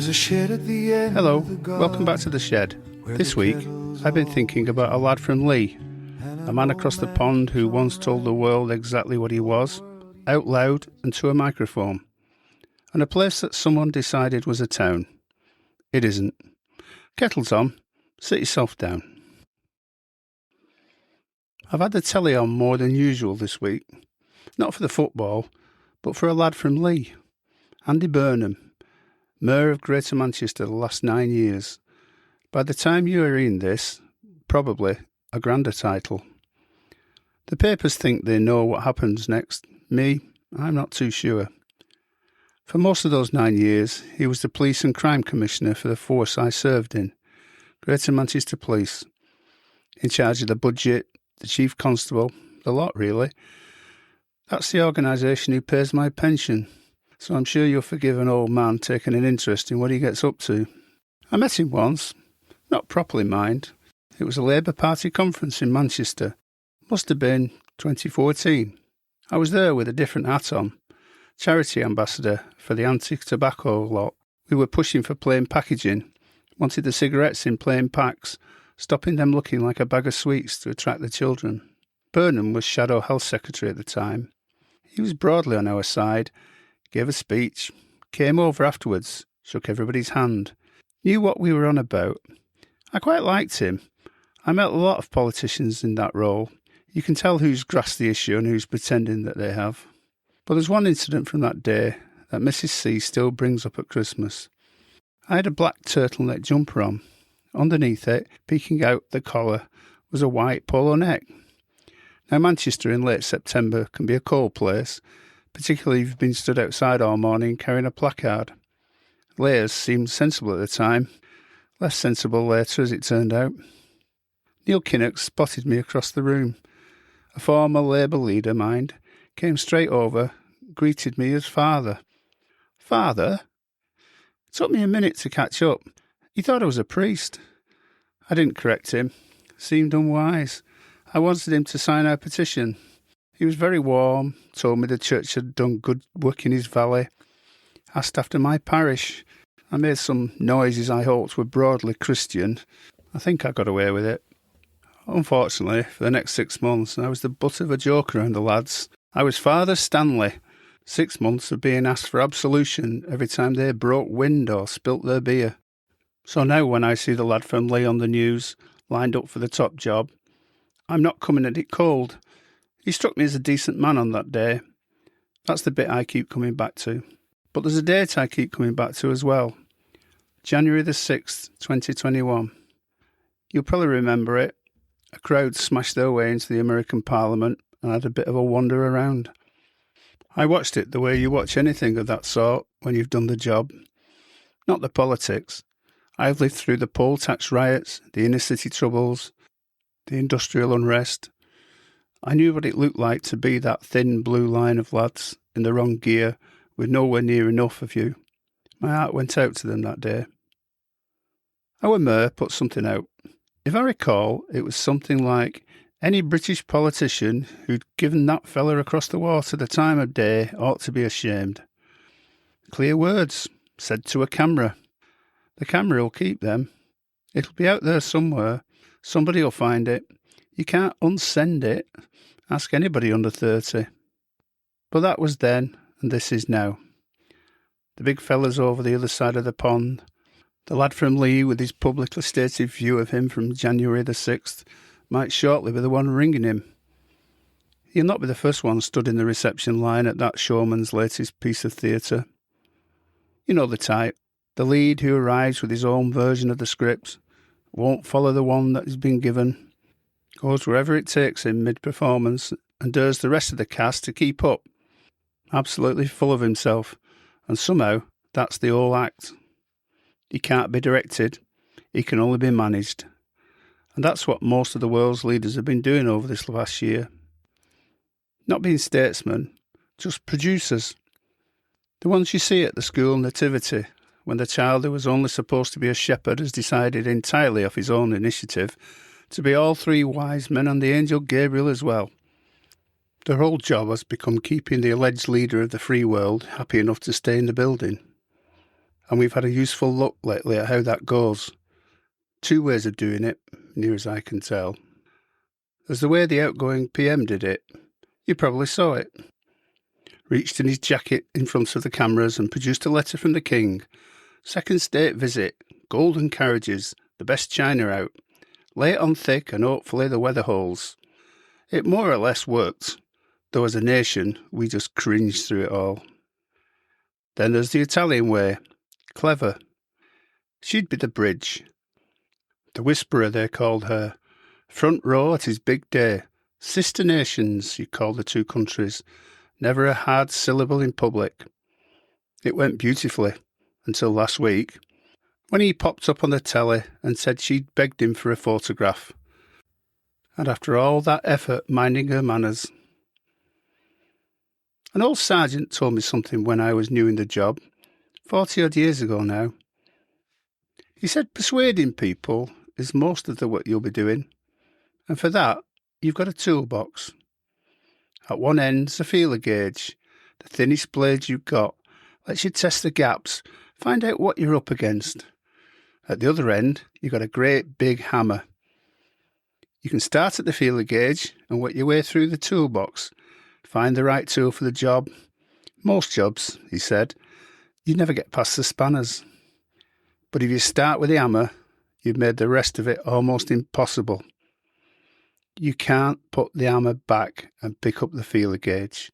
a shed at the end. Hello, welcome back to The Shed. This week, I've been thinking about a lad from Leigh, a man across the pond who once told the world exactly what he was, out loud and to a microphone, and a place that someone decided was a town. It isn't. Kettle's on, sit yourself down. I've had the telly on more than usual this week, not for the football, but for a lad from Leigh, Andy Burnham, Mayor of Greater Manchester the last 9 years. By the time you are in this, probably a grander title. The papers think they know what happens next. Me, I'm not too sure. For most of those 9 years, he was the Police and Crime Commissioner for the force I served in, Greater Manchester Police, in charge of the budget, the Chief Constable, the lot really. That's the organisation who pays my pension, so I'm sure you'll forgive an old man taking an interest in what he gets up to. I met him once, not properly mind. It was a Labour Party conference in Manchester. Must have been 2014. I was there with a different hat on, charity ambassador for the anti-tobacco lot. We were pushing for plain packaging, wanted the cigarettes in plain packs, stopping them looking like a bag of sweets to attract the children. Burnham was Shadow Health Secretary at the time. He was broadly on our side, gave a speech, came over afterwards, shook everybody's hand, knew what we were on about. I quite liked him. I met a lot of politicians in that role. You can tell who's grasped the issue and who's pretending that they have. But there's one incident from that day that Mrs. C still brings up at Christmas. I had a black turtleneck jumper on. Underneath it, peeking out the collar, was a white polo neck. Now, Manchester in late September can be a cold place, particularly if you've been stood outside all morning carrying a placard. Layers seemed sensible at the time, less sensible later as it turned out. Neil Kinnock spotted me across the room. A former Labour leader, mind, came straight over, greeted me as father. Father? It took me a minute to catch up. He thought I was a priest. I didn't correct him. Seemed unwise. I wanted him to sign our petition. He was very warm, told me the church had done good work in his valley, asked after my parish. I made some noises I hoped were broadly Christian. I think I got away with it. Unfortunately, for the next 6 months, I was the butt of a joke around the lads. I was Father Stanley. 6 months of being asked for absolution every time they broke wind or spilt their beer. So now when I see the lad from Leigh on the news, lined up for the top job, I'm not coming at it cold. He struck me as a decent man on that day. That's the bit I keep coming back to. But there's a date I keep coming back to as well. January the 6th, 2021. You'll probably remember it. A crowd smashed their way into the American Parliament and had a bit of a wander around. I watched it the way you watch anything of that sort when you've done the job. Not the politics. I've lived through the poll tax riots, the inner city troubles, the industrial unrest. I knew what it looked like to be that thin blue line of lads in the wrong gear with nowhere near enough of you. My heart went out to them that day. Our mayor put something out. If I recall, it was something like, any British politician who'd given that fella across the water the time of day ought to be ashamed. Clear words, said to a camera. The camera will keep them. It'll be out there somewhere. Somebody will find it. You can't unsend it. Ask anybody under 30. But that was then, and this is now. The big fella's over the other side of the pond. The lad from Leigh, with his publicly stated view of him from January the 6th, might shortly be the one ringing him. He'll not be the first one stood in the reception line at that showman's latest piece of theatre. You know the type. The lead who arrives with his own version of the script, won't follow the one that has been given, goes wherever it takes him mid-performance and dares the rest of the cast to keep up. Absolutely full of himself, and somehow that's the whole act. He can't be directed, he can only be managed. And that's what most of the world's leaders have been doing over this last year. Not being statesmen, just producers. The ones you see at the school nativity, when the child who was only supposed to be a shepherd has decided entirely off his own initiative to be all three wise men and the angel Gabriel as well. Their whole job has become keeping the alleged leader of the free world happy enough to stay in the building. and we've had a useful look lately at how that goes. 2 ways of doing it, near as I can tell. There's the way the outgoing PM did it. You probably saw it. Reached in his jacket in front of the cameras and produced a letter from the King. Second state visit, golden carriages, the best china out. Lay it on thick and hopefully the weather holds. It more or less worked, though as a nation we just cringed through it all. Then there's the Italian way. Clever. She'd be the bridge. The Whisperer, they called her. Front row at his big day. Sister nations, you called the 2 countries. Never a hard syllable in public. It went beautifully, until last week, when he popped up on the telly and said she'd begged him for a photograph. And after all that effort minding her manners. An old sergeant told me something when I was new in the job, 40-odd years ago now. He said persuading people is most of the work you'll be doing, and for that you've got a toolbox. At one end's a feeler gauge. The thinnest blade you've got lets you test the gaps, find out what you're up against. At the other end, you've got a great big hammer. You can start at the feeler gauge and work your way through the toolbox, find the right tool for the job. Most jobs, he said, you never get past the spanners. But if you start with the hammer, you've made the rest of it almost impossible. You can't put the hammer back and pick up the feeler gauge.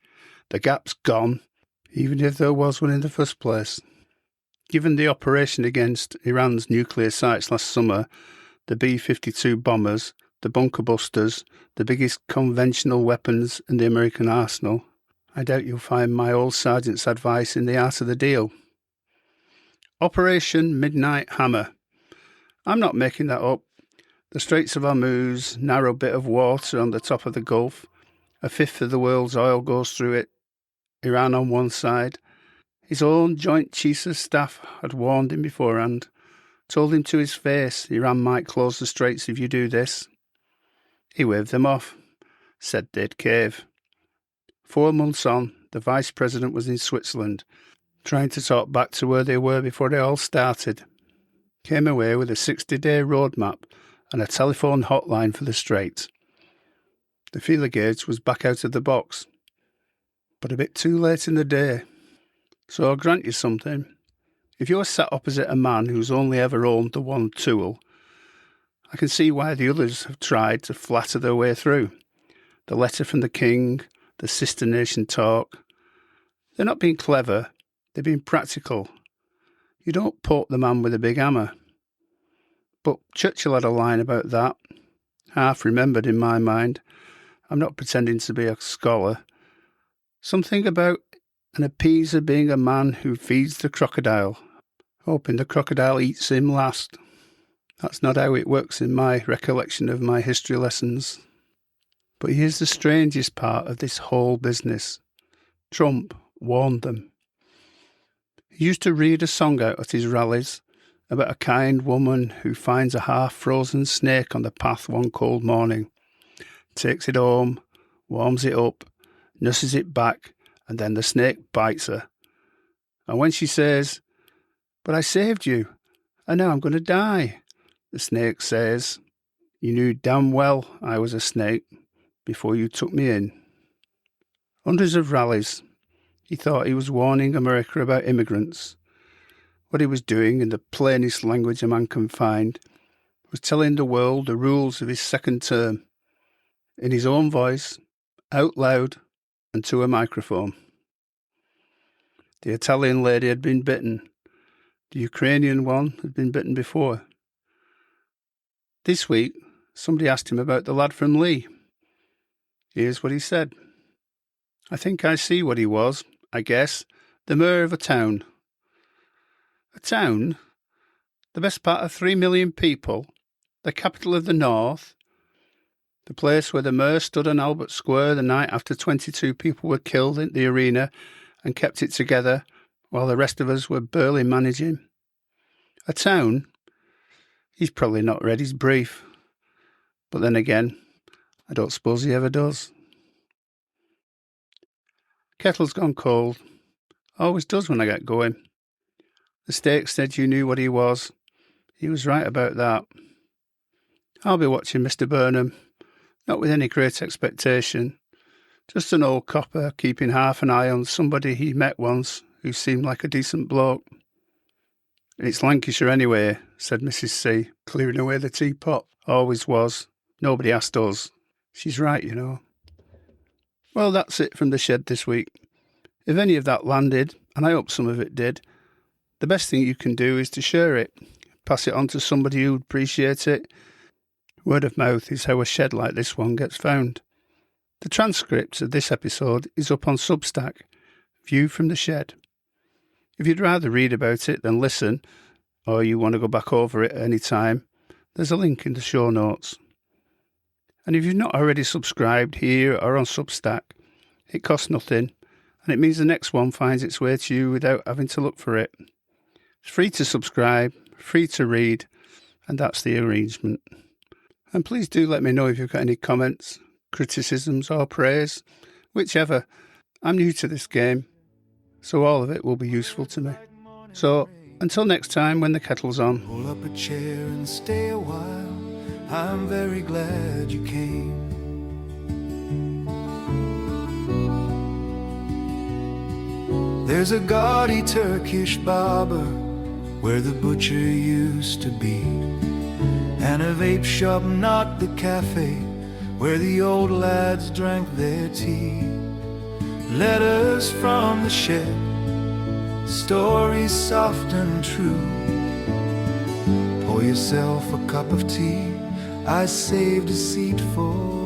The gap's gone, even if there was one in the first place. Given the operation against Iran's nuclear sites last summer, the B-52 bombers, the bunker busters, the biggest conventional weapons in the American arsenal, I doubt you'll find my old sergeant's advice in the art of the deal. Operation Midnight Hammer. I'm not making that up. The Straits of Hormuz, narrow bit of water on the top of the Gulf, 1/5 of the world's oil goes through it, Iran on one side. His own Joint Chiefs of Staff had warned him beforehand, told him to his face Iran might close the straits if you do this. He waved them off, said they'd cave. 4 months on, the Vice President was in Switzerland, trying to talk back to where they were before they all started. Came away with a 60-day roadmap and a telephone hotline for the Strait. The feeler gauge was back out of the box, but a bit too late in the day. So I'll grant you something. If you're sat opposite a man who's only ever owned the one tool, I can see why the others have tried to flatter their way through. The letter from the King, the sister nation talk. They're not being clever, they're being practical. You don't poke the man with a big hammer. But Churchill had a line about that, half remembered in my mind. I'm not pretending to be a scholar. Something about an appeaser being a man who feeds the crocodile, hoping the crocodile eats him last. That's not how it works in my recollection of my history lessons. But here's the strangest part of this whole business. Trump warned them. He used to read a song out at his rallies about a kind woman who finds a half-frozen snake on the path one cold morning, takes it home, warms it up, nurses it back, and then the snake bites her. And when she says, "But I saved you, and now I'm going to die," the snake says, "You knew damn well I was a snake before you took me in." Hundreds of rallies. He thought he was warning America about immigrants. What he was doing, in the plainest language a man can find, was telling the world the rules of his second term, in his own voice, out loud, and to a microphone. The Italian lady had been bitten. The Ukrainian one had been bitten before. This week, somebody asked him about the lad from Leigh. Here's what he said. I think I see what he was, I guess, the mayor of a town. A town? The best part of 3 million people? The capital of the North? The place where the mayor stood on Albert Square the night after 22 people were killed in the arena and kept it together while the rest of us were barely managing? A town? He's probably not read his brief. But then again, I don't suppose he ever does. Kettle's gone cold. Always does when I get going. The steak said you knew what he was. He was right about that. I'll be watching Mr. Burnham, not with any great expectation. Just an old copper keeping half an eye on somebody he met once who seemed like a decent bloke. It's Lancashire anyway, said Mrs. C, clearing away the teapot. Always was. Nobody asked us. She's right, you know. Well, that's it from the shed this week. If any of that landed, and I hope some of it did, the best thing you can do is to share it. Pass it on to somebody who'd appreciate it. Word of mouth is how a shed like this one gets found. The transcript of this episode is up on Substack, View from the Shed. If you'd rather read about it than listen, or you want to go back over it at any time, there's a link in the show notes. And if you've not already subscribed here or on Substack, it costs nothing, and it means the next one finds its way to you without having to look for it. It's free to subscribe, free to read, and that's the arrangement. And please do let me know if you've got any comments, criticisms or praise, whichever. I'm new to this game, so all of it will be useful to me. So, until next time when the kettle's on. Pull up a chair and stay a while. I'm very glad you came. There's a gaudy Turkish barber where the butcher used to be, and a vape shop, not the cafe, where the old lads drank their tea. Letters from the shed, stories soft and true. Pour yourself a cup of tea, I saved a seat for